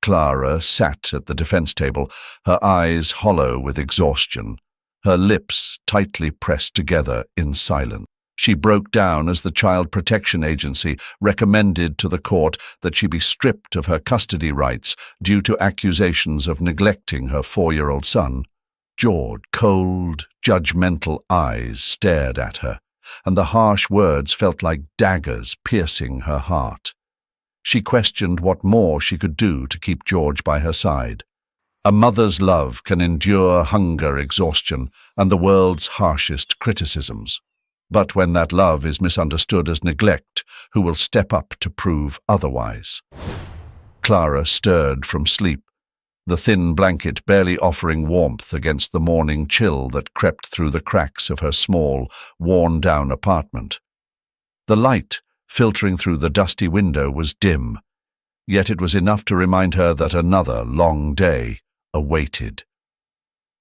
Clara sat at the defense table, her eyes hollow with exhaustion, her lips tightly pressed together in silence. She broke down as the Child Protection Agency recommended to the court that she be stripped of her custody rights due to accusations of neglecting her 4-year-old son. George's cold, judgmental eyes stared at her, and the harsh words felt like daggers piercing her heart. She questioned what more she could do to keep George by her side. A mother's love can endure hunger, exhaustion, and the world's harshest criticisms. But when that love is misunderstood as neglect, who will step up to prove otherwise? Clara stirred from sleep, the thin blanket barely offering warmth against the morning chill that crept through the cracks of her small, worn-down apartment. The light, filtering through the dusty window, was dim, yet it was enough to remind her that another long day awaited.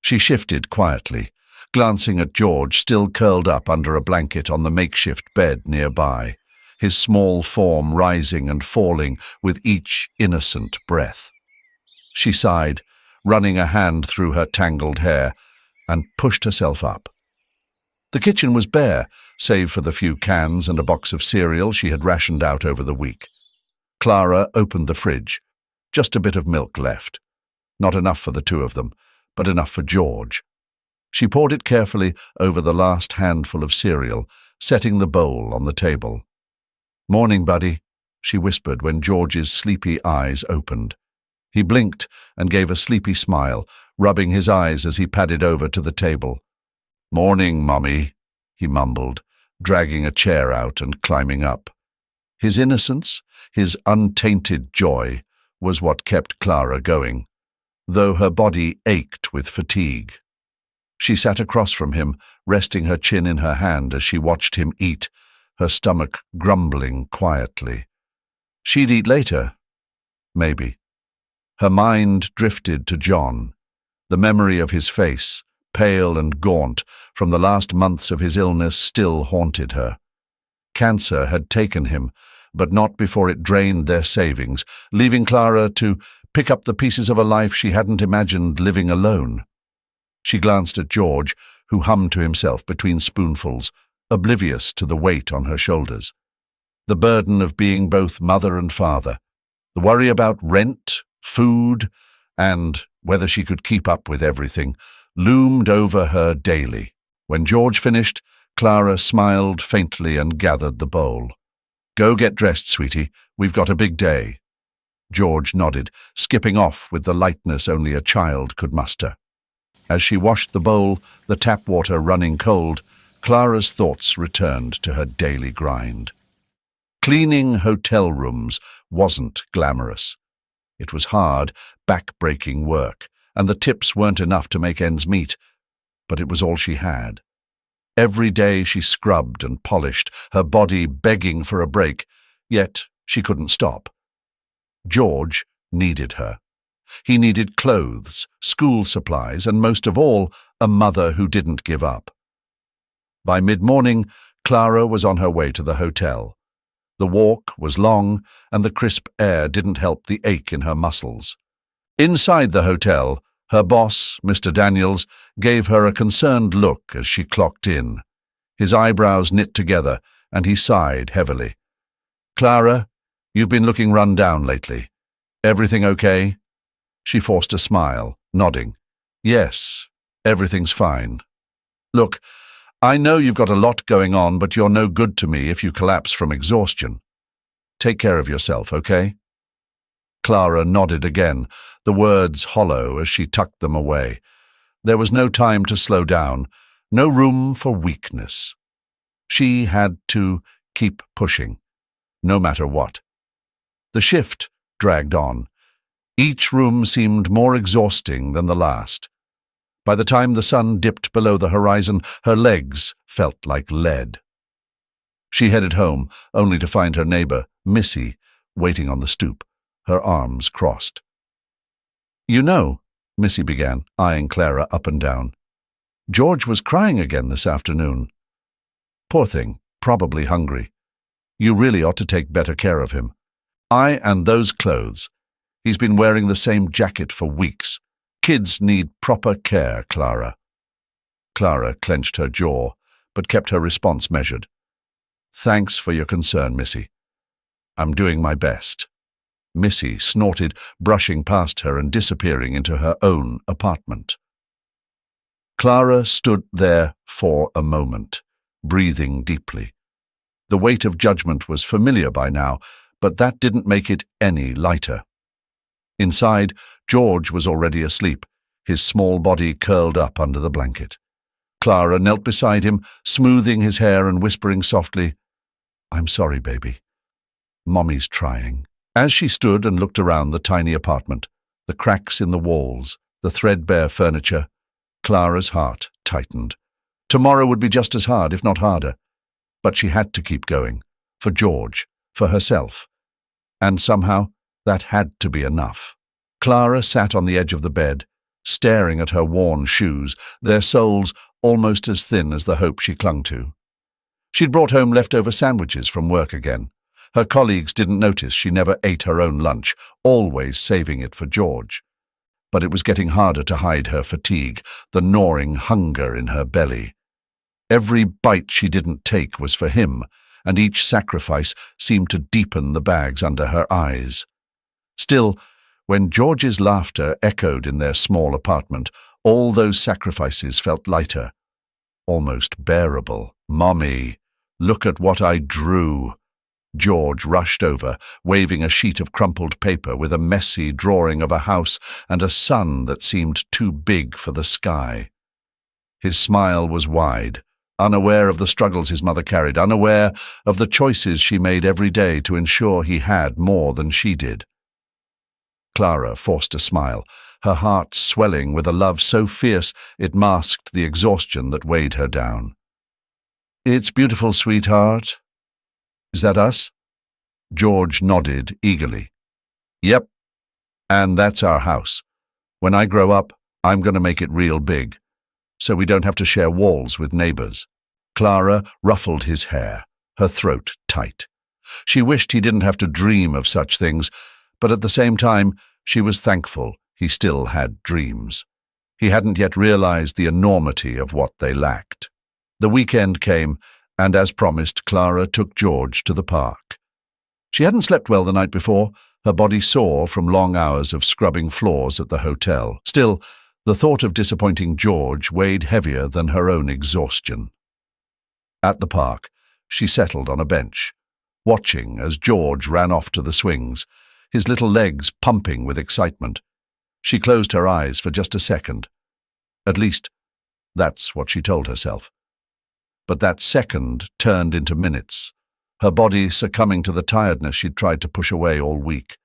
She shifted quietly, glancing at George still curled up under a blanket on the makeshift bed nearby, his small form rising and falling with each innocent breath. She sighed, running a hand through her tangled hair, and pushed herself up. The kitchen was bare, save for the few cans and a box of cereal she had rationed out over the week. Clara opened the fridge. Just a bit of milk left. Not enough for the two of them, but enough for George. She poured it carefully over the last handful of cereal, setting the bowl on the table. "Morning, buddy," she whispered when George's sleepy eyes opened. He blinked and gave a sleepy smile, rubbing his eyes as he padded over to the table. "Morning, Mummy," he mumbled, dragging a chair out and climbing up. His innocence, his untainted joy, was what kept Clara going, though her body ached with fatigue. She sat across from him, resting her chin in her hand as she watched him eat, her stomach grumbling quietly. She'd eat later. Maybe. Her mind drifted to John. The memory of his face, pale and gaunt, from the last months of his illness still haunted her. Cancer had taken him, but not before it drained their savings, leaving Clara to pick up the pieces of a life she hadn't imagined living alone. She glanced at George, who hummed to himself between spoonfuls, oblivious to the weight on her shoulders. The burden of being both mother and father, the worry about rent, food, and whether she could keep up with everything, loomed over her daily. When George finished, Clara smiled faintly and gathered the bowl. "Go get dressed, sweetie. We've got a big day." George nodded, skipping off with the lightness only a child could muster. As she washed the bowl, the tap water running cold, Clara's thoughts returned to her daily grind. Cleaning hotel rooms wasn't glamorous. It was hard, back-breaking work, and the tips weren't enough to make ends meet, but it was all she had. Every day she scrubbed and polished, her body begging for a break, yet she couldn't stop. George needed her. He needed clothes, school supplies, and most of all, a mother who didn't give up. By mid-morning, Clara was on her way to the hotel. The walk was long, and the crisp air didn't help the ache in her muscles. Inside the hotel, her boss, Mr. Daniels, gave her a concerned look as she clocked in. His eyebrows knit together, and he sighed heavily. "Clara, you've been looking run down lately. Everything okay?" She forced a smile, nodding. "Yes, everything's fine. Look, I know you've got a lot going on, but you're no good to me if you collapse from exhaustion. Take care of yourself, okay?" Clara nodded again, the words hollow as she tucked them away. There was no time to slow down, no room for weakness. She had to keep pushing, no matter what. The shift dragged on. Each room seemed more exhausting than the last. By the time the sun dipped below the horizon, her legs felt like lead. She headed home, only to find her neighbor, Missy, waiting on the stoop, her arms crossed. "You know," Missy began, eyeing Clara up and down, "George was crying again this afternoon. Poor thing, probably hungry. You really ought to take better care of him. And those clothes. He's been wearing the same jacket for weeks. Kids need proper care, Clara. Clara clenched her jaw, but kept her response measured. Thanks for your concern, Missy. I'm doing my best. Missy snorted, brushing past her and disappearing into her own apartment. Clara stood there for a moment, breathing deeply. The weight of judgment was familiar by now, but that didn't make it any lighter. Inside, George was already asleep, his small body curled up under the blanket. Clara knelt beside him, smoothing his hair and whispering softly, "I'm sorry, baby. Mommy's trying." As she stood and looked around the tiny apartment, the cracks in the walls, the threadbare furniture, Clara's heart tightened. Tomorrow would be just as hard, if not harder. But she had to keep going, for George, for herself. And somehow, that had to be enough. Clara sat on the edge of the bed, staring at her worn shoes, their soles almost as thin as the hope she clung to. She'd brought home leftover sandwiches from work again. Her colleagues didn't notice she never ate her own lunch, always saving it for George. But it was getting harder to hide her fatigue, the gnawing hunger in her belly. Every bite she didn't take was for him, and each sacrifice seemed to deepen the bags under her eyes. Still, when George's laughter echoed in their small apartment, all those sacrifices felt lighter, almost bearable. "Mommy, look at what I drew." George rushed over, waving a sheet of crumpled paper with a messy drawing of a house and a sun that seemed too big for the sky. His smile was wide, unaware of the struggles his mother carried, unaware of the choices she made every day to ensure he had more than she did. Clara forced a smile, her heart swelling with a love so fierce it masked the exhaustion that weighed her down. "It's beautiful, sweetheart. Is that us?" George nodded eagerly. "Yep, and that's our house. When I grow up, I'm going to make it real big, so we don't have to share walls with neighbors." Clara ruffled his hair, her throat tight. She wished he didn't have to dream of such things, but at the same time, she was thankful he still had dreams. He hadn't yet realized the enormity of what they lacked. The weekend came, and as promised, Clara took George to the park. She hadn't slept well the night before, her body sore from long hours of scrubbing floors at the hotel. Still, the thought of disappointing George weighed heavier than her own exhaustion. At the park, she settled on a bench, watching as George ran off to the swings, his little legs pumping with excitement. She closed her eyes for just a second. At least, that's what she told herself. But that second turned into minutes, her body succumbing to the tiredness she'd tried to push away all week.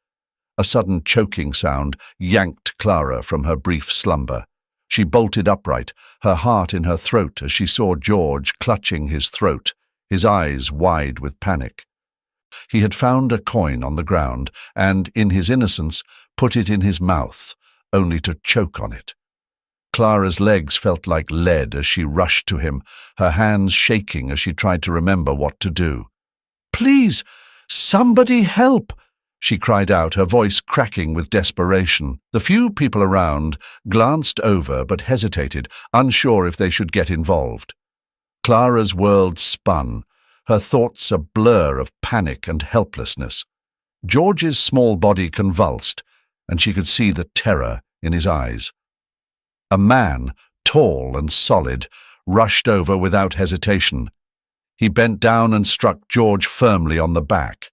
A sudden choking sound yanked Clara from her brief slumber. She bolted upright, her heart in her throat as she saw George clutching his throat, his eyes wide with panic. He had found a coin on the ground and, in his innocence, put it in his mouth, only to choke on it. Clara's legs felt like lead as she rushed to him, her hands shaking as she tried to remember what to do. "Please, somebody help!" she cried out, her voice cracking with desperation. The few people around glanced over but hesitated, unsure if they should get involved. Clara's world spun, her thoughts a blur of panic and helplessness. George's small body convulsed, and she could see the terror in his eyes. A man, tall and solid, rushed over without hesitation. He bent down and struck George firmly on the back.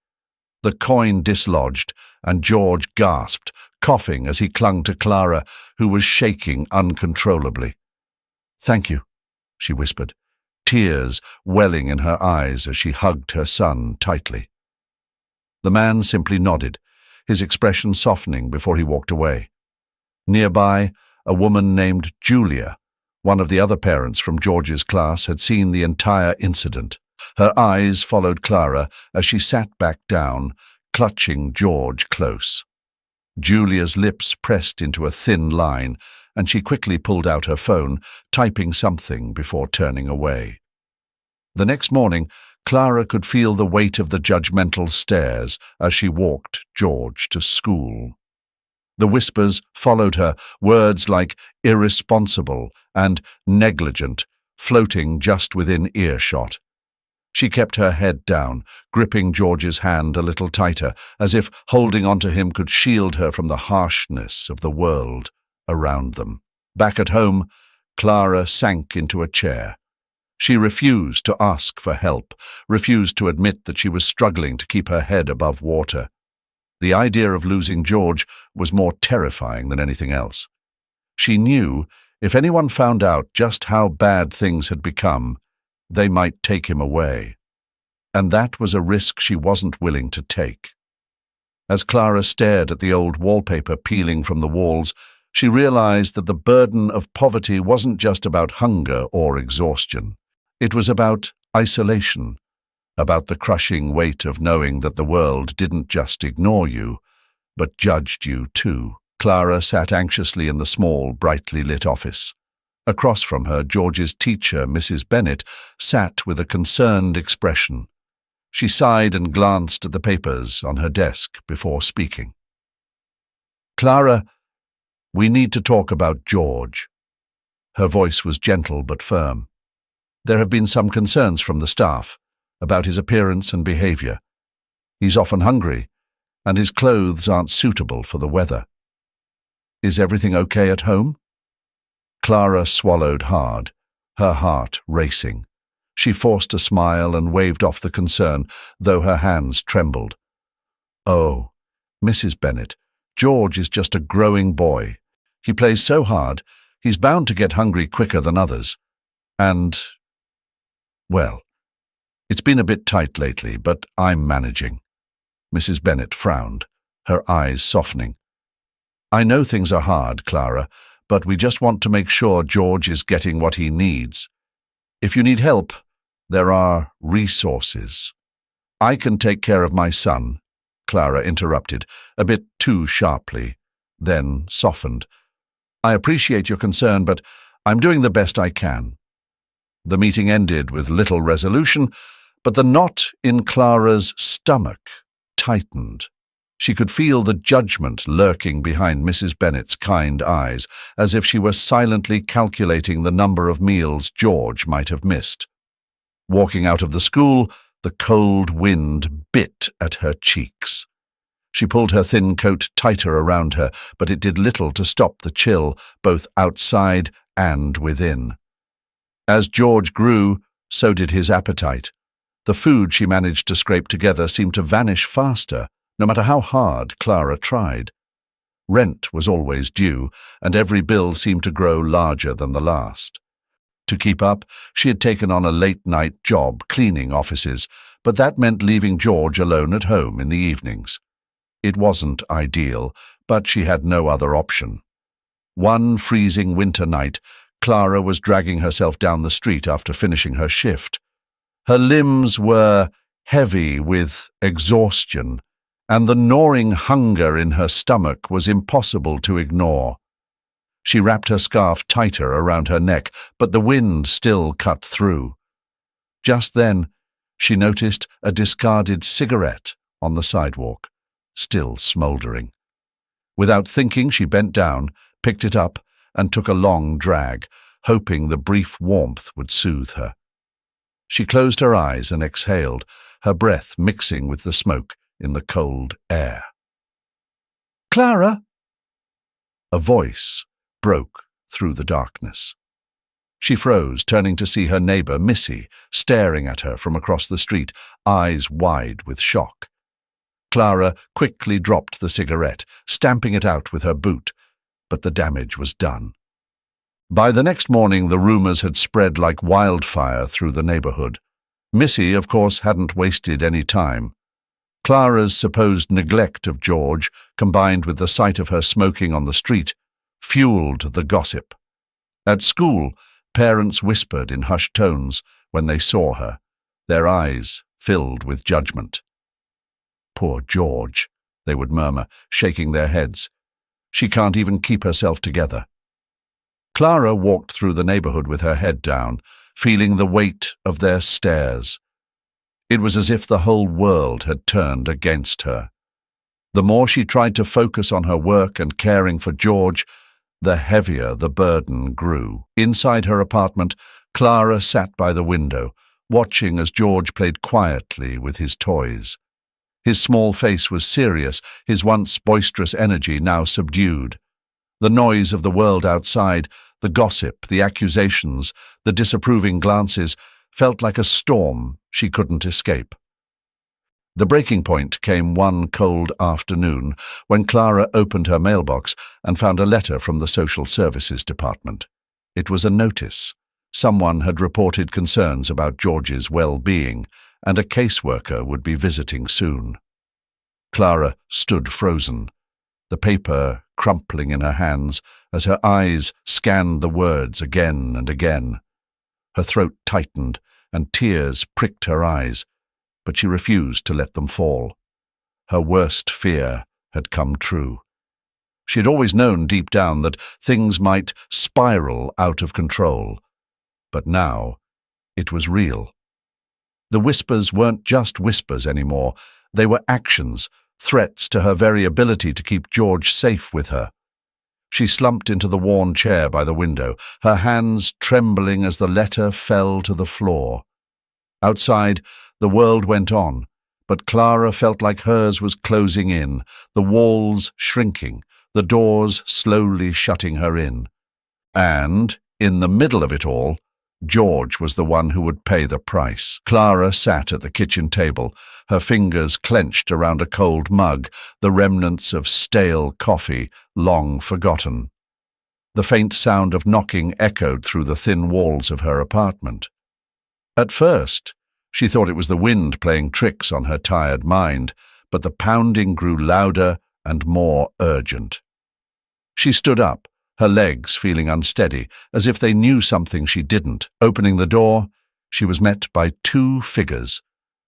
The coin dislodged, and George gasped, coughing as he clung to Clara, who was shaking uncontrollably. "Thank you," she whispered, tears welling in her eyes as she hugged her son tightly. The man simply nodded, his expression softening before he walked away. Nearby, a woman named Julia, one of the other parents from George's class, had seen the entire incident. Her eyes followed Clara as she sat back down, clutching George close. Julia's lips pressed into a thin line, and she quickly pulled out her phone, typing something before turning away. The next morning, Clara could feel the weight of the judgmental stares as she walked George to school. The whispers followed her, words like irresponsible and negligent, floating just within earshot. She kept her head down, gripping George's hand a little tighter, as if holding onto him could shield her from the harshness of the world around them. Back at home, Clara sank into a chair. She refused to ask for help, refused to admit that she was struggling to keep her head above water. The idea of losing George was more terrifying than anything else. She knew if anyone found out just how bad things had become, they might take him away. And that was a risk she wasn't willing to take. As Clara stared at the old wallpaper peeling from the walls, she realized that the burden of poverty wasn't just about hunger or exhaustion. It was about isolation, about the crushing weight of knowing that the world didn't just ignore you, but judged you too. Clara sat anxiously in the small, brightly lit office. Across from her, George's teacher, Mrs. Bennet, sat with a concerned expression. She sighed and glanced at the papers on her desk before speaking. "Clara, we need to talk about George." Her voice was gentle but firm. "There have been some concerns from the staff about his appearance and behavior. He's often hungry, and his clothes aren't suitable for the weather. Is everything okay at home?" Clara swallowed hard, her heart racing. She forced a smile and waved off the concern, though her hands trembled. "Oh, Mrs. Bennet, George is just a growing boy. He plays so hard, he's bound to get hungry quicker than others. And, well, it's been a bit tight lately, but I'm managing." Mrs. Bennet frowned, her eyes softening. "I know things are hard, Clara, but we just want to make sure George is getting what he needs. If you need help, there are resources." "I can take care of my son," Clara interrupted, a bit too sharply, then softened. "I appreciate your concern, but I'm doing the best I can." The meeting ended with little resolution, but the knot in Clara's stomach tightened. She could feel the judgment lurking behind Mrs. Bennet's kind eyes, as if she were silently calculating the number of meals George might have missed. Walking out of the school, the cold wind bit at her cheeks. She pulled her thin coat tighter around her, but it did little to stop the chill, both outside and within. As George grew, so did his appetite. The food she managed to scrape together seemed to vanish faster, no matter how hard Clara tried. Rent was always due, and every bill seemed to grow larger than the last. To keep up, she had taken on a late-night job cleaning offices, but that meant leaving George alone at home in the evenings. It wasn't ideal, but she had no other option. One freezing winter night, Clara was dragging herself down the street after finishing her shift. Her limbs were heavy with exhaustion, and the gnawing hunger in her stomach was impossible to ignore. She wrapped her scarf tighter around her neck, but the wind still cut through. Just then, she noticed a discarded cigarette on the sidewalk, still smouldering. Without thinking, she bent down, picked it up, and took a long drag, hoping the brief warmth would soothe her. She closed her eyes and exhaled, her breath mixing with the smoke in the cold air. "Clara!" A voice broke through the darkness. She froze, turning to see her neighbor, Missy, staring at her from across the street, eyes wide with shock. Clara quickly dropped the cigarette, stamping it out with her boot, but the damage was done. By the next morning, the rumors had spread like wildfire through the neighborhood. Missy, of course, hadn't wasted any time. Clara's supposed neglect of George, combined with the sight of her smoking on the street, fueled the gossip. At school, parents whispered in hushed tones when they saw her, their eyes filled with judgment. "Poor George," they would murmur, shaking their heads. "She can't even keep herself together." Clara walked through the neighborhood with her head down, feeling the weight of their stares. It was as if the whole world had turned against her. The more she tried to focus on her work and caring for George, the heavier the burden grew. Inside her apartment, Clara sat by the window, watching as George played quietly with his toys. His small face was serious, his once boisterous energy now subdued. The noise of the world outside, the gossip, the accusations, the disapproving glances, felt like a storm she couldn't escape. The breaking point came one cold afternoon when Clara opened her mailbox and found a letter from the Social Services Department. It was a notice. Someone had reported concerns about George's well-being, and a caseworker would be visiting soon. Clara stood frozen, the paper crumpling in her hands as her eyes scanned the words again and again. Her throat tightened and tears pricked her eyes, but she refused to let them fall. Her worst fear had come true. She had always known deep down that things might spiral out of control, but now it was real. The whispers weren't just whispers anymore. They were actions, threats to her very ability to keep George safe with her. She slumped into the worn chair by the window, her hands trembling as the letter fell to the floor. Outside, the world went on, but Clara felt like hers was closing in, the walls shrinking, the doors slowly shutting her in. And, in the middle of it all, George was the one who would pay the price. Clara sat at the kitchen table, her fingers clenched around a cold mug, the remnants of stale coffee long forgotten. The faint sound of knocking echoed through the thin walls of her apartment. At first, she thought it was the wind playing tricks on her tired mind, but the pounding grew louder and more urgent. She stood up, her legs feeling unsteady, as if they knew something she didn't. Opening the door, she was met by two figures.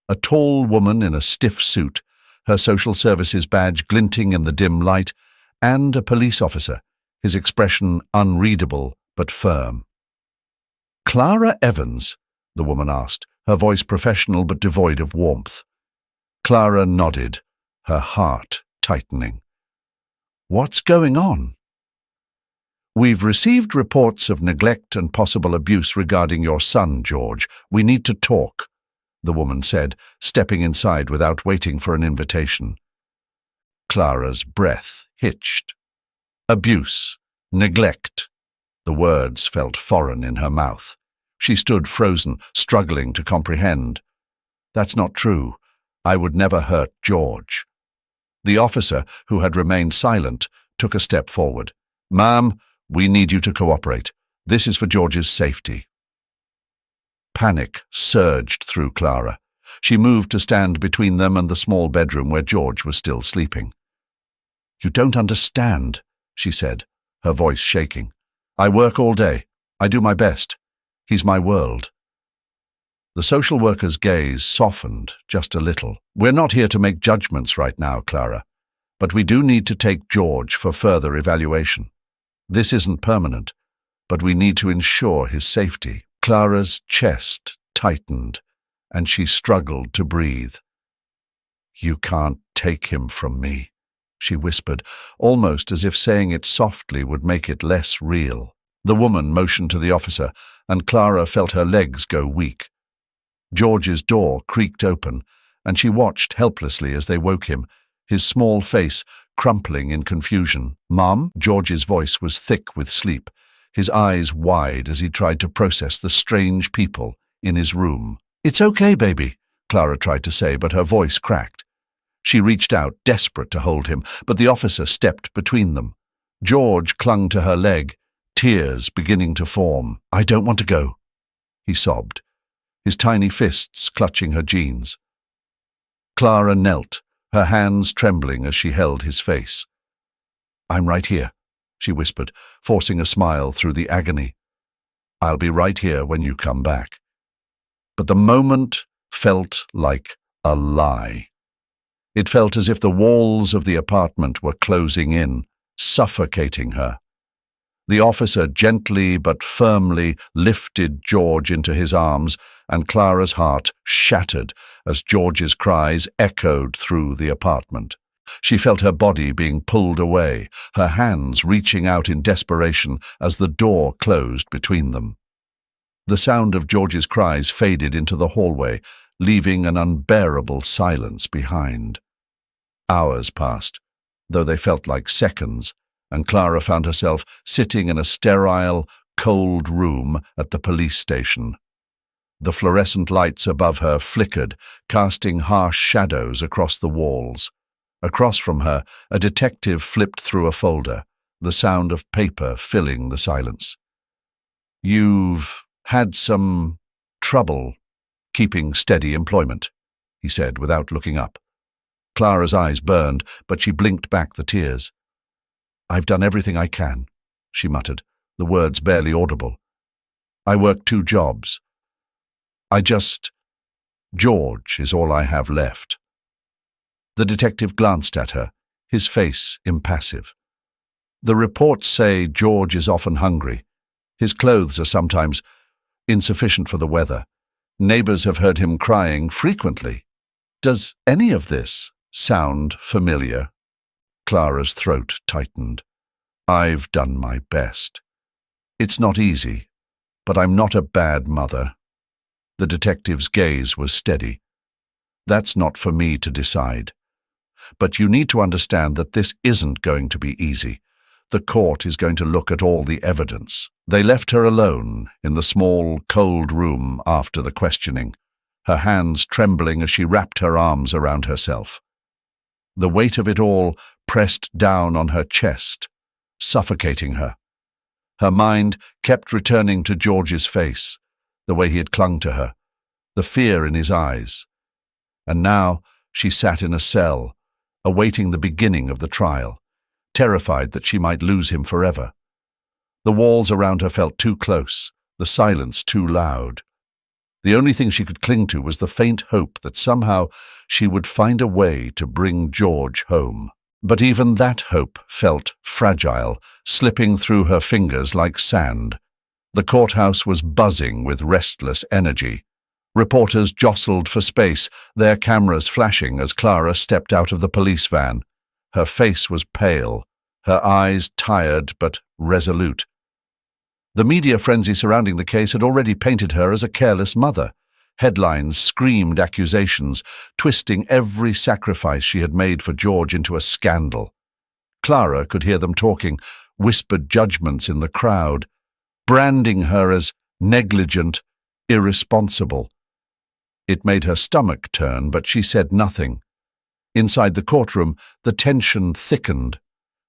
A tall woman in a stiff suit, her social services badge glinting in the dim light, and a police officer, his expression unreadable but firm. "Clara Evans?" the woman asked, her voice professional but devoid of warmth. Clara nodded, her heart tightening. "What's going on?" "We've received reports of neglect and possible abuse regarding your son, George. We need to talk," the woman said, stepping inside without waiting for an invitation. Clara's breath hitched. Abuse, neglect. The words felt foreign in her mouth. She stood frozen, struggling to comprehend. "That's not true. I would never hurt George." The officer, who had remained silent, took a step forward. "Ma'am, we need you to cooperate. This is for George's safety." Panic surged through Clara. She moved to stand between them and the small bedroom where George was still sleeping. "You don't understand," she said, her voice shaking. "I work all day. I do my best. He's my world." The social worker's gaze softened just a little. "We're not here to make judgments right now, Clara, but we do need to take George for further evaluation. This isn't permanent, but we need to ensure his safety." Clara's chest tightened, and she struggled to breathe. "You can't take him from me," she whispered, almost as if saying it softly would make it less real. The woman motioned to the officer, and Clara felt her legs go weak. George's door creaked open, and she watched helplessly as they woke him, his small face crumpling in confusion. "Mom?" George's voice was thick with sleep, his eyes wide as he tried to process the strange people in his room. "It's okay, baby," Clara tried to say, but her voice cracked. She reached out, desperate to hold him, but the officer stepped between them. George clung to her leg, tears beginning to form. "I don't want to go," he sobbed, his tiny fists clutching her jeans. Clara knelt, her hands trembling as she held his face. "I'm right here," she whispered, forcing a smile through the agony. "I'll be right here when you come back." But the moment felt like a lie. It felt as if the walls of the apartment were closing in, suffocating her. The officer gently but firmly lifted George into his arms, and Clara's heart shattered as George's cries echoed through the apartment. She felt her body being pulled away, her hands reaching out in desperation as the door closed between them. The sound of George's cries faded into the hallway, leaving an unbearable silence behind. Hours passed, though they felt like seconds, and Clara found herself sitting in a sterile, cold room at the police station. The fluorescent lights above her flickered, casting harsh shadows across the walls. Across from her, a detective flipped through a folder, the sound of paper filling the silence. "You've had some trouble keeping steady employment," he said without looking up. Clara's eyes burned, but she blinked back the tears. "I've done everything I can," she muttered, the words barely audible. "I work 2 jobs. George is all I have left." The detective glanced at her, his face impassive. "The reports say George is often hungry. His clothes are sometimes insufficient for the weather. Neighbors have heard him crying frequently. Does any of this sound familiar?" Clara's throat tightened. "I've done my best. It's not easy, but I'm not a bad mother." The detective's gaze was steady. "That's not for me to decide. But you need to understand that this isn't going to be easy. The court is going to look at all the evidence." They left her alone in the small, cold room after the questioning, her hands trembling as she wrapped her arms around herself. The weight of it all pressed down on her chest, suffocating her. Her mind kept returning to George's face, the way he had clung to her, the fear in his eyes. And now she sat in a cell, awaiting the beginning of the trial, terrified that she might lose him forever. The walls around her felt too close, the silence too loud. The only thing she could cling to was the faint hope that somehow she would find a way to bring George home. But even that hope felt fragile, slipping through her fingers like sand. The courthouse was buzzing with restless energy. Reporters jostled for space, their cameras flashing as Clara stepped out of the police van. Her face was pale, her eyes tired but resolute. The media frenzy surrounding the case had already painted her as a careless mother. Headlines screamed accusations, twisting every sacrifice she had made for George into a scandal. Clara could hear them talking, whispered judgments in the crowd, branding her as negligent, irresponsible. It made her stomach turn, but she said nothing. Inside the courtroom, the tension thickened.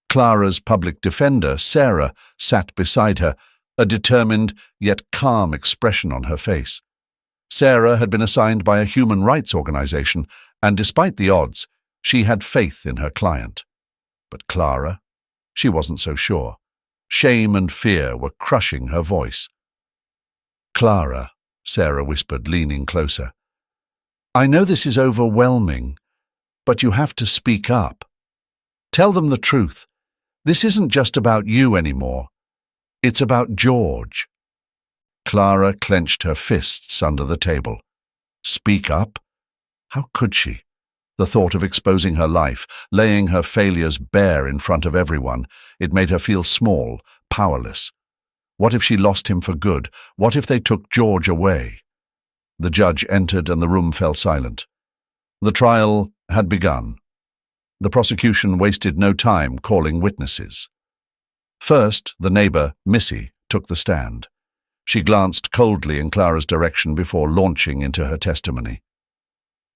Clara's public defender, Sarah, sat beside her, a determined yet calm expression on her face. Sarah had been assigned by a human rights organization, and despite the odds, she had faith in her client. But Clara? She wasn't so sure. Shame and fear were crushing her voice. "Clara," Sarah whispered, leaning closer, "I know this is overwhelming, but you have to speak up. Tell them the truth. This isn't just about you anymore. It's about George." Clara clenched her fists under the table. Speak up? How could she? The thought of exposing her life, laying her failures bare in front of everyone, it made her feel small, powerless. What if she lost him for good? What if they took George away? The judge entered and the room fell silent. The trial had begun. The prosecution wasted no time calling witnesses. First, the neighbor, Missy, took the stand. She glanced coldly in Clara's direction before launching into her testimony.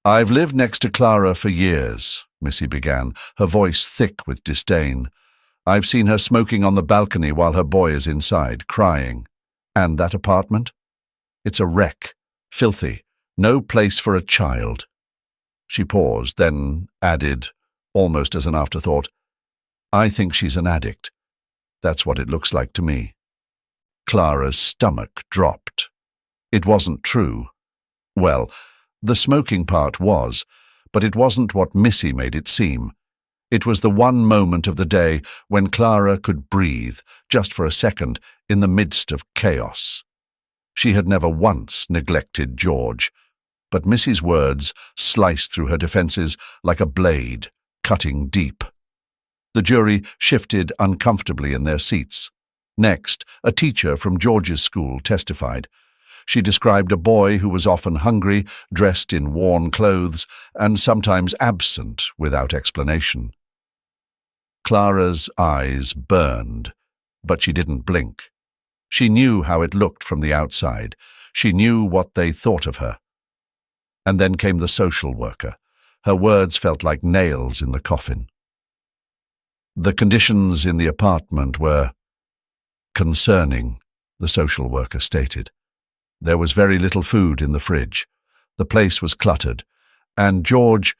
"I've lived next to Clara for years," Missy began, her voice thick with disdain. "I've seen her smoking on the balcony while her boy is inside, crying. And that apartment? It's a wreck, filthy, no place for a child." She paused, then added, almost as an afterthought, "I think she's an addict. That's what it looks like to me." Clara's stomach dropped. It wasn't true. Well, the smoking part was, but it wasn't what Missy made it seem. It was the one moment of the day when Clara could breathe, just for a second, in the midst of chaos. She had never once neglected George, but Missy's words sliced through her defenses like a blade, cutting deep. The jury shifted uncomfortably in their seats. Next, a teacher from George's school testified. She described a boy who was often hungry, dressed in worn clothes, and sometimes absent without explanation. Clara's eyes burned, but she didn't blink. She knew how it looked from the outside. She knew what they thought of her. And then came the social worker. Her words felt like nails in the coffin. The conditions in the apartment were concerning, the social worker stated. There was very little food in the fridge. The place was cluttered. And George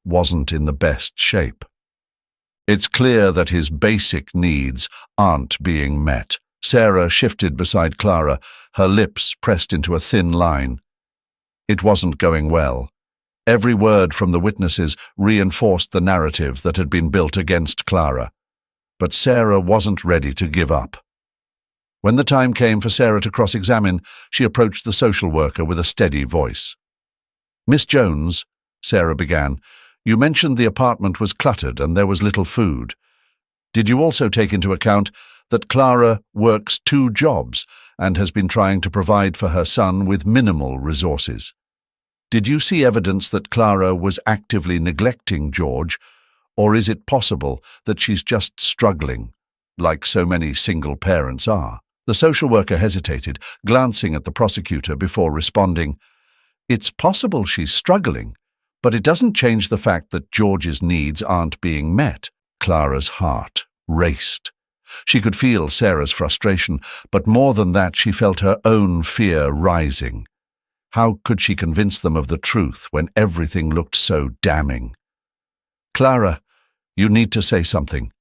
wasn't in the best shape. It's clear that his basic needs aren't being met. Sarah shifted beside Clara, her lips pressed into a thin line. It wasn't going well. Every word from the witnesses reinforced the narrative that had been built against Clara. But Sarah wasn't ready to give up. When the time came for Sarah to cross-examine, she approached the social worker with a steady voice. "Miss Jones," Sarah began, "you mentioned the apartment was cluttered and there was little food. Did you also take into account that Clara works 2 jobs and has been trying to provide for her son with minimal resources? Did you see evidence that Clara was actively neglecting George, or is it possible that she's just struggling, like so many single parents are?" The social worker hesitated, glancing at the prosecutor before responding. "It's possible she's struggling, but it doesn't change the fact that George's needs aren't being met." Clara's heart raced. She could feel Sarah's frustration, but more than that, she felt her own fear rising. How could she convince them of the truth when everything looked so damning? "Clara, you need to say something,"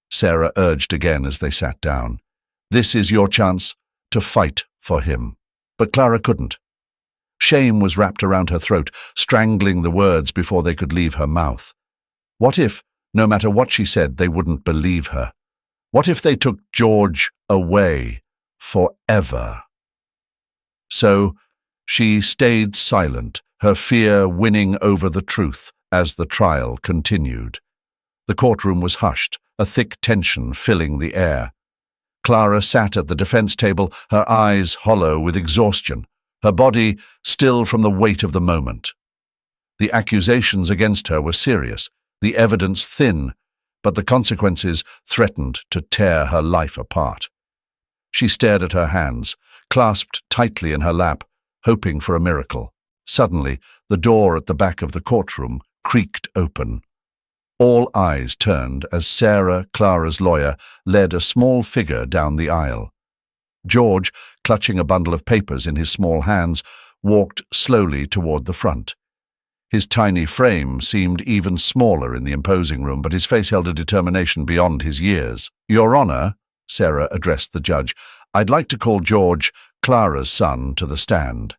Sarah urged again as they sat down. "This is your chance to fight for him." But Clara couldn't. Shame was wrapped around her throat, strangling the words before they could leave her mouth. What if, no matter what she said, they wouldn't believe her? What if they took George away forever? So she stayed silent, her fear winning over the truth as the trial continued. The courtroom was hushed, a thick tension filling the air. Clara sat at the defense table, her eyes hollow with exhaustion, her body still from the weight of the moment. The accusations against her were serious, the evidence thin, but the consequences threatened to tear her life apart. She stared at her hands, clasped tightly in her lap, hoping for a miracle. Suddenly, the door at the back of the courtroom creaked open. All eyes turned as Sarah, Clara's lawyer, led a small figure down the aisle. George, clutching a bundle of papers in his small hands, walked slowly toward the front. His tiny frame seemed even smaller in the imposing room, but his face held a determination beyond his years. "Your Honor," Sarah addressed the judge, "I'd like to call George, Clara's son, to the stand."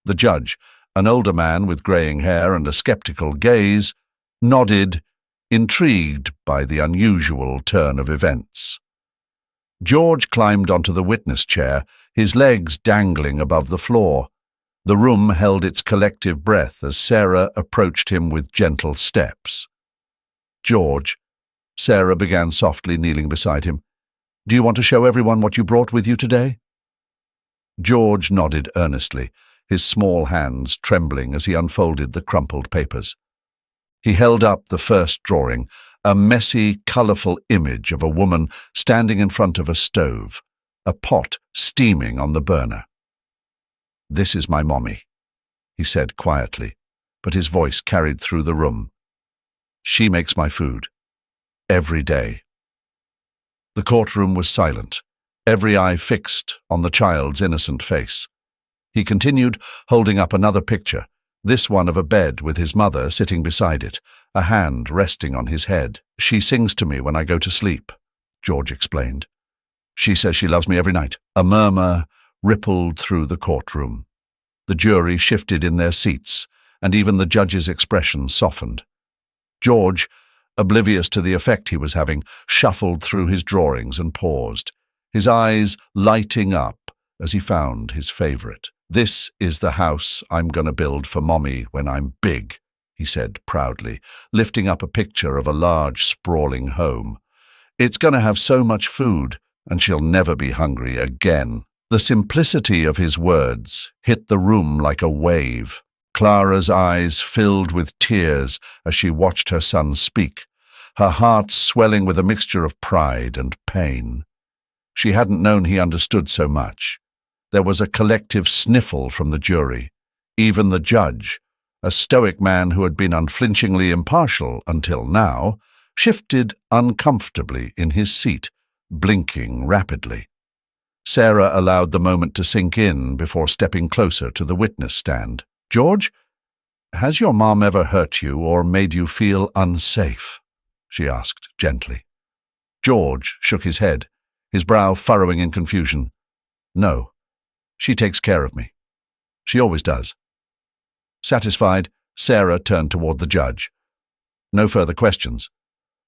The judge, an older man with graying hair and a skeptical gaze, nodded, intrigued by the unusual turn of events. George climbed onto the witness chair, his legs dangling above the floor. The room held its collective breath as Sarah approached him with gentle steps. "George," Sarah began softly, kneeling beside him, "do you want to show everyone what you brought with you today?" George nodded earnestly, his small hands trembling as he unfolded the crumpled papers. He held up the first drawing, a messy, colourful image of a woman standing in front of a stove, a pot steaming on the burner. "This is my mommy," he said quietly, but his voice carried through the room. "She makes my food. Every day." The courtroom was silent, every eye fixed on the child's innocent face. He continued, holding up another picture, this one of a bed with his mother sitting beside it, a hand resting on his head. "She sings to me when I go to sleep," George explained. "She says she loves me every night." A murmur rippled through the courtroom. The jury shifted in their seats, and even the judge's expression softened. George, oblivious to the effect he was having, shuffled through his drawings and paused, his eyes lighting up as he found his favorite. "This is the house I'm going to build for Mommy when I'm big," he said proudly, lifting up a picture of a large, sprawling home. It's going to have so much food, and she'll never be hungry again. The simplicity of his words hit the room like a wave. Clara's eyes filled with tears as she watched her son speak, her heart swelling with a mixture of pride and pain. She hadn't known he understood so much. There was a collective sniffle from the jury. Even the judge, a stoic man who had been unflinchingly impartial until now, shifted uncomfortably in his seat, blinking rapidly. Sarah allowed the moment to sink in before stepping closer to the witness stand. "George, has your mom ever hurt you or made you feel unsafe?" she asked gently. George shook his head, his brow furrowing in confusion. "No, she takes care of me. She always does." Satisfied, Sarah turned toward the judge. "No further questions."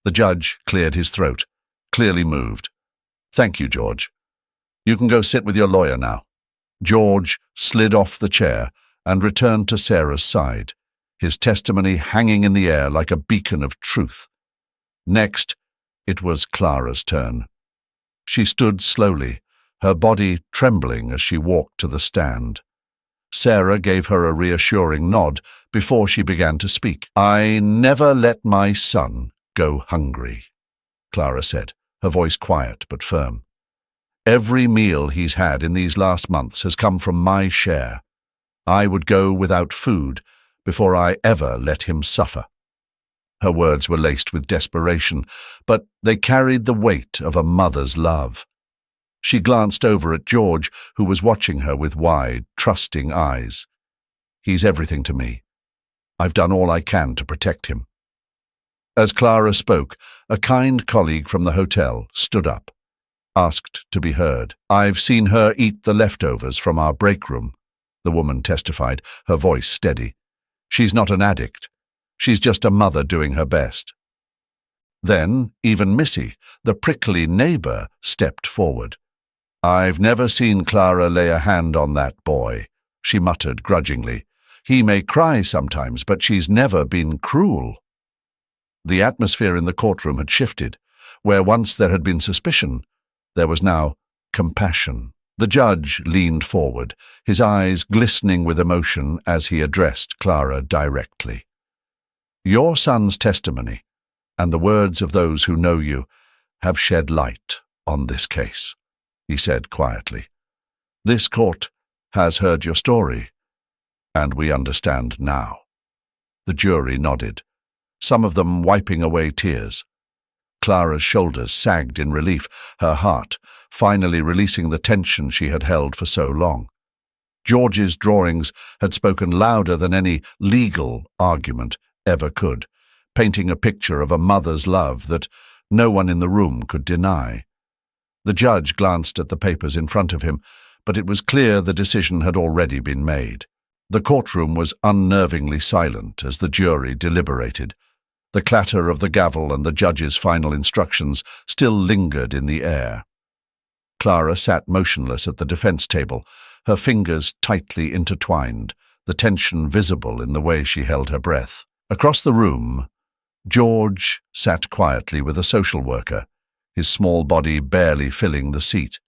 The judge cleared his throat, clearly moved. "Thank you, George. You can go sit with your lawyer now." George slid off the chair and returned to Sarah's side, his testimony hanging in the air like a beacon of truth. Next, it was Clara's turn. She stood slowly, her body trembling as she walked to the stand. Sarah gave her a reassuring nod before she began to speak. "I never let my son go hungry," Clara said, her voice quiet but firm. "Every meal he's had in these last months has come from my share. I would go without food before I ever let him suffer." Her words were laced with desperation, but they carried the weight of a mother's love. She glanced over at George, who was watching her with wide, trusting eyes. "He's everything to me. I've done all I can to protect him." As Clara spoke, a kind colleague from the hotel stood up, asked to be heard. "I've seen her eat the leftovers from our break room," the woman testified, her voice steady. "She's not an addict. She's just a mother doing her best." Then even Missy, the prickly neighbor, stepped forward. "I've never seen Clara lay a hand on that boy," she muttered grudgingly. "He may cry sometimes, but she's never been cruel." The atmosphere in the courtroom had shifted. Where once there had been suspicion, there was now compassion. The judge leaned forward, his eyes glistening with emotion as he addressed Clara directly. "Your son's testimony, and the words of those who know you, have shed light on this case," he said quietly. "This court has heard your story, and we understand now." The jury nodded, some of them wiping away tears. Clara's shoulders sagged in relief, her heart finally releasing the tension she had held for so long. George's drawings had spoken louder than any legal argument ever could, painting a picture of a mother's love that no one in the room could deny. The judge glanced at the papers in front of him, but it was clear the decision had already been made. The courtroom was unnervingly silent as the jury deliberated. The clatter of the gavel and the judge's final instructions still lingered in the air. Clara sat motionless at the defense table, her fingers tightly intertwined, the tension visible in the way she held her breath. Across the room, George sat quietly with a social worker, his small body barely filling the seat.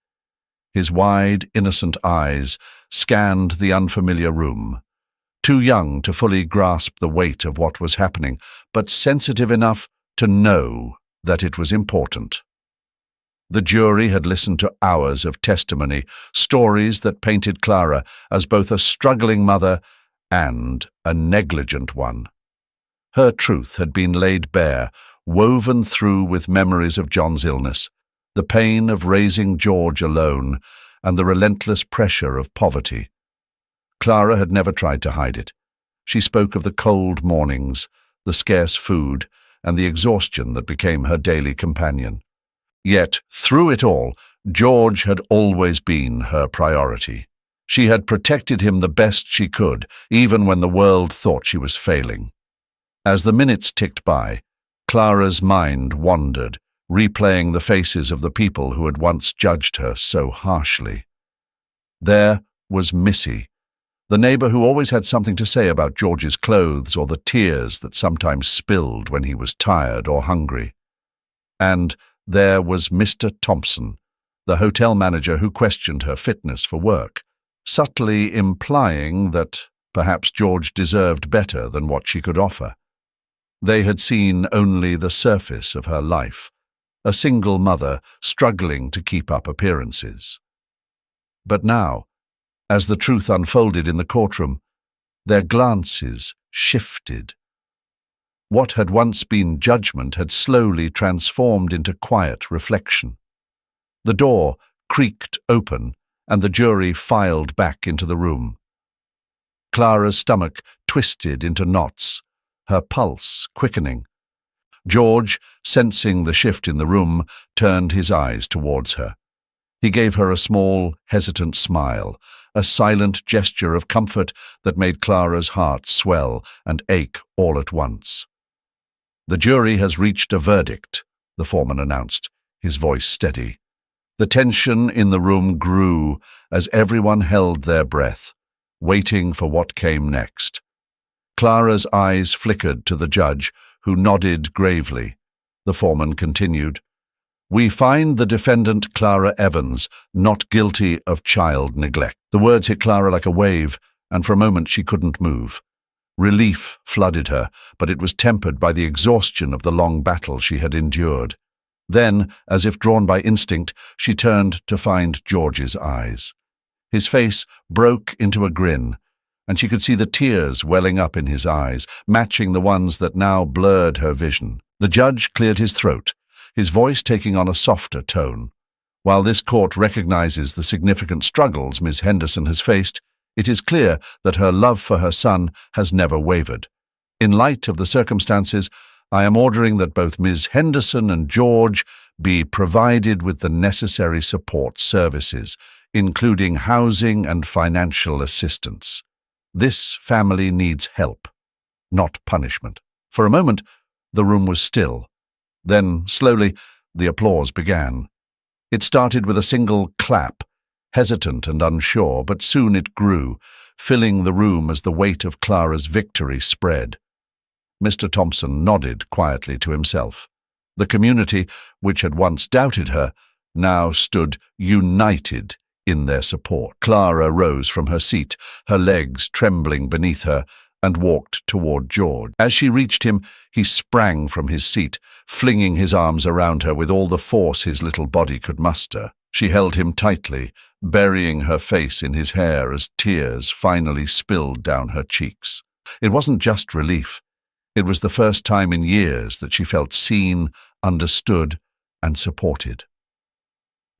His wide, innocent eyes scanned the unfamiliar room, too young to fully grasp the weight of what was happening, but sensitive enough to know that it was important. The jury had listened to hours of testimony, stories that painted Clara as both a struggling mother and a negligent one. Her truth had been laid bare, woven through with memories of John's illness, the pain of raising George alone, and the relentless pressure of poverty. Clara had never tried to hide it. She spoke of the cold mornings, the scarce food, and the exhaustion that became her daily companion. Yet, through it all, George had always been her priority. She had protected him the best she could, even when the world thought she was failing. As the minutes ticked by, Clara's mind wandered, replaying the faces of the people who had once judged her so harshly. There was Missy, The neighbor who always had something to say about George's clothes or the tears that sometimes spilled when he was tired or hungry. And there was Mr. Thompson, the hotel manager who questioned her fitness for work, subtly implying that perhaps George deserved better than what she could offer. They had seen only the surface of her life, a single mother struggling to keep up appearances. But now, as the truth unfolded in the courtroom, their glances shifted. What had once been judgment had slowly transformed into quiet reflection. The door creaked open, and the jury filed back into the room. Clara's stomach twisted into knots, her pulse quickening. George, sensing the shift in the room, turned his eyes towards her. He gave her a small, hesitant smile, a silent gesture of comfort that made Clara's heart swell and ache all at once. "The jury has reached a verdict," the foreman announced, his voice steady. The tension in the room grew as everyone held their breath, waiting for what came next. Clara's eyes flickered to the judge, who nodded gravely. The foreman continued, "We find the defendant, Clara Evans, not guilty of child neglect." The words hit Clara like a wave, and for a moment she couldn't move. Relief flooded her, but it was tempered by the exhaustion of the long battle she had endured. Then, as if drawn by instinct, she turned to find George's eyes. His face broke into a grin, and she could see the tears welling up in his eyes, matching the ones that now blurred her vision. The judge cleared his throat, his voice taking on a softer tone. While this court recognizes the significant struggles Ms. Henderson has faced, it is clear that her love for her son has never wavered. In light of the circumstances, I am ordering that both Ms. Henderson and George be provided with the necessary support services, including housing and financial assistance. This family needs help, not punishment. For a moment, the room was still. Then, slowly, the applause began. It started with a single clap, hesitant and unsure, but soon it grew, filling the room as the weight of Clara's victory spread. Mr. Thompson nodded quietly to himself. The community, which had once doubted her, now stood united in their support. Clara rose from her seat, her legs trembling beneath her, and walked toward George. As she reached him, he sprang from his seat, flinging his arms around her with all the force his little body could muster. She held him tightly, burying her face in his hair as tears finally spilled down her cheeks. It wasn't just relief. It was the first time in years that she felt seen, understood, and supported.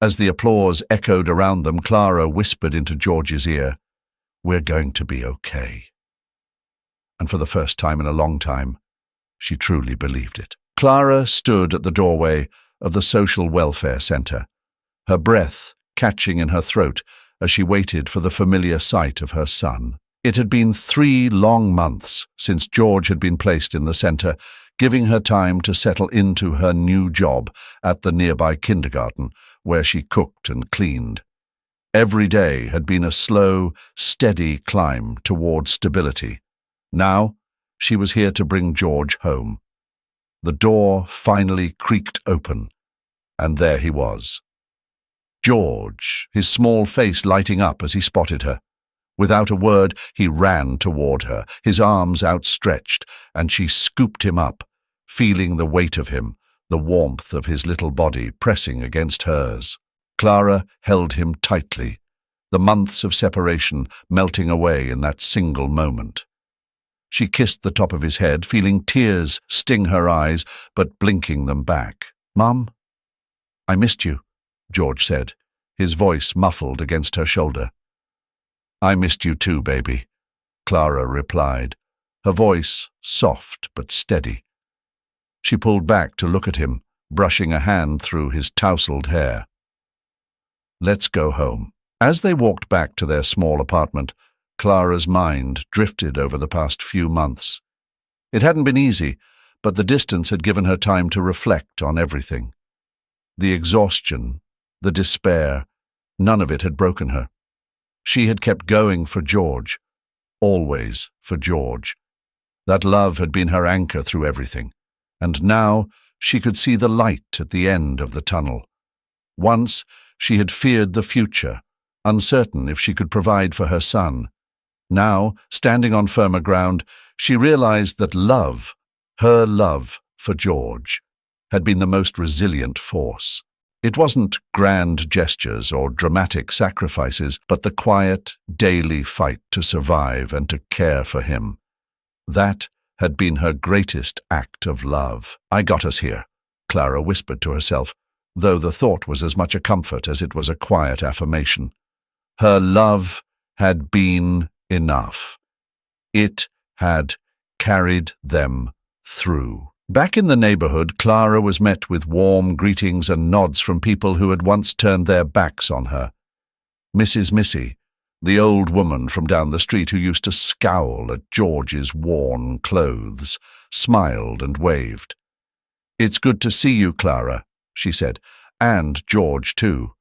As the applause echoed around them, Clara whispered into George's ear, "We're going to be okay." And for the first time in a long time, she truly believed it. Clara stood at the doorway of the Social Welfare Center, her breath catching in her throat as she waited for the familiar sight of her son. It had been 3 long months since George had been placed in the center, giving her time to settle into her new job at the nearby kindergarten, where she cooked and cleaned. Every day had been a slow, steady climb toward stability. Now, she was here to bring George home. The door finally creaked open, and there he was. George, his small face lighting up as he spotted her. Without a word, he ran toward her, his arms outstretched, and she scooped him up, feeling the weight of him, the warmth of his little body pressing against hers. Clara held him tightly, the months of separation melting away in that single moment. She kissed the top of his head, feeling tears sting her eyes, but blinking them back. "Mum, I missed you," George said, his voice muffled against her shoulder. "I missed you too, baby," Clara replied, her voice soft but steady. She pulled back to look at him, brushing a hand through his tousled hair. "Let's go home." As they walked back to their small apartment, Clara's mind drifted over the past few months. It hadn't been easy, but the distance had given her time to reflect on everything. The exhaustion, the despair, none of it had broken her. She had kept going for George, always for George. That love had been her anchor through everything, and now she could see the light at the end of the tunnel. Once she had feared the future, uncertain if she could provide for her son. Now, standing on firmer ground, she realized that love, her love for George, had been the most resilient force. It wasn't grand gestures or dramatic sacrifices, but the quiet, daily fight to survive and to care for him. That had been her greatest act of love. "I got us here," Clara whispered to herself, though the thought was as much a comfort as it was a quiet affirmation. Her love had been enough. It had carried them through. Back in the neighborhood, Clara was met with warm greetings and nods from people who had once turned their backs on her. Mrs. Missy, the old woman from down the street who used to scowl at George's worn clothes, smiled and waved. "It's good to see you, Clara," she said, "and George too."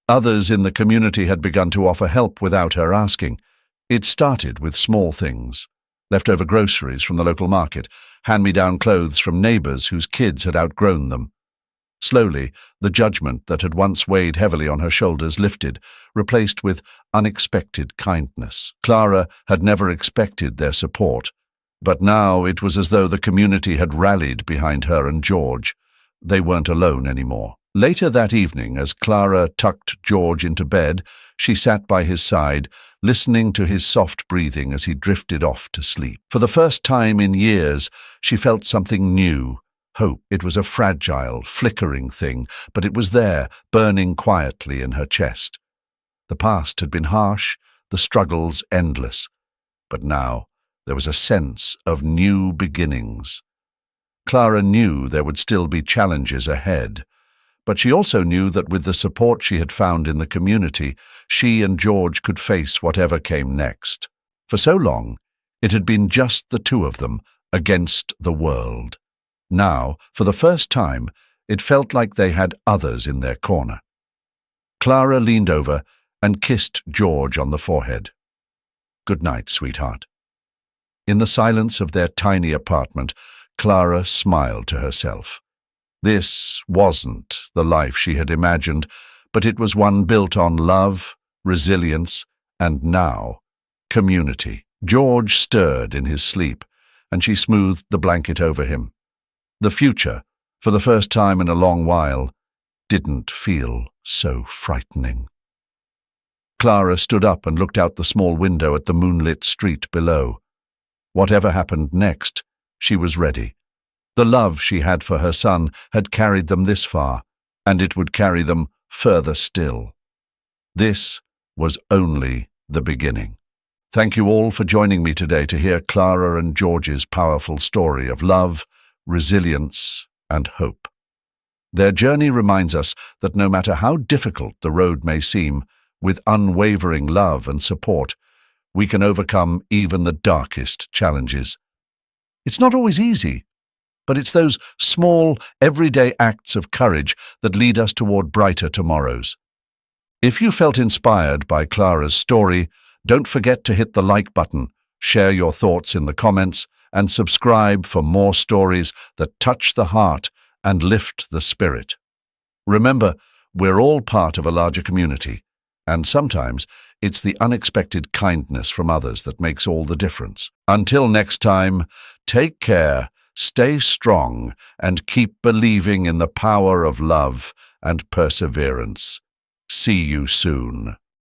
Others in the community had begun to offer help without her asking. It started with small things: leftover groceries from the local market, hand-me-down clothes from neighbors whose kids had outgrown them. Slowly, the judgment that had once weighed heavily on her shoulders lifted, replaced with unexpected kindness. Clara had never expected their support, but now it was as though the community had rallied behind her and George. They weren't alone anymore. Later that evening, as Clara tucked George into bed, she sat by his side, listening to his soft breathing as he drifted off to sleep. For the first time in years, she felt something new: hope. It was a fragile, flickering thing, but it was there, burning quietly in her chest. The past had been harsh, the struggles endless, but now there was a sense of new beginnings. Clara knew there would still be challenges ahead, but she also knew that with the support she had found in the community, she and George could face whatever came next. For so long, it had been just the two of them against the world. Now, for the first time, it felt like they had others in their corner. Clara leaned over and kissed George on the forehead. "Good night, sweetheart." In the silence of their tiny apartment, Clara smiled to herself. This wasn't the life she had imagined, but it was one built on love, resilience, and now, community. George stirred in his sleep, and she smoothed the blanket over him. The future, for the first time in a long while, didn't feel so frightening. Clara stood up and looked out the small window at the moonlit street below. Whatever happened next, she was ready. The love she had for her son had carried them this far, and it would carry them further still. This was only the beginning. Thank you all for joining me today to hear Clara and George's powerful story of love, resilience, and hope. Their journey reminds us that no matter how difficult the road may seem, with unwavering love and support, we can overcome even the darkest challenges. It's not always easy, but it's those small, everyday acts of courage that lead us toward brighter tomorrows. If you felt inspired by Clara's story, don't forget to hit the like button, share your thoughts in the comments, and subscribe for more stories that touch the heart and lift the spirit. Remember, we're all part of a larger community, and sometimes it's the unexpected kindness from others that makes all the difference. Until next time, take care, stay strong, and keep believing in the power of love and perseverance. See you soon.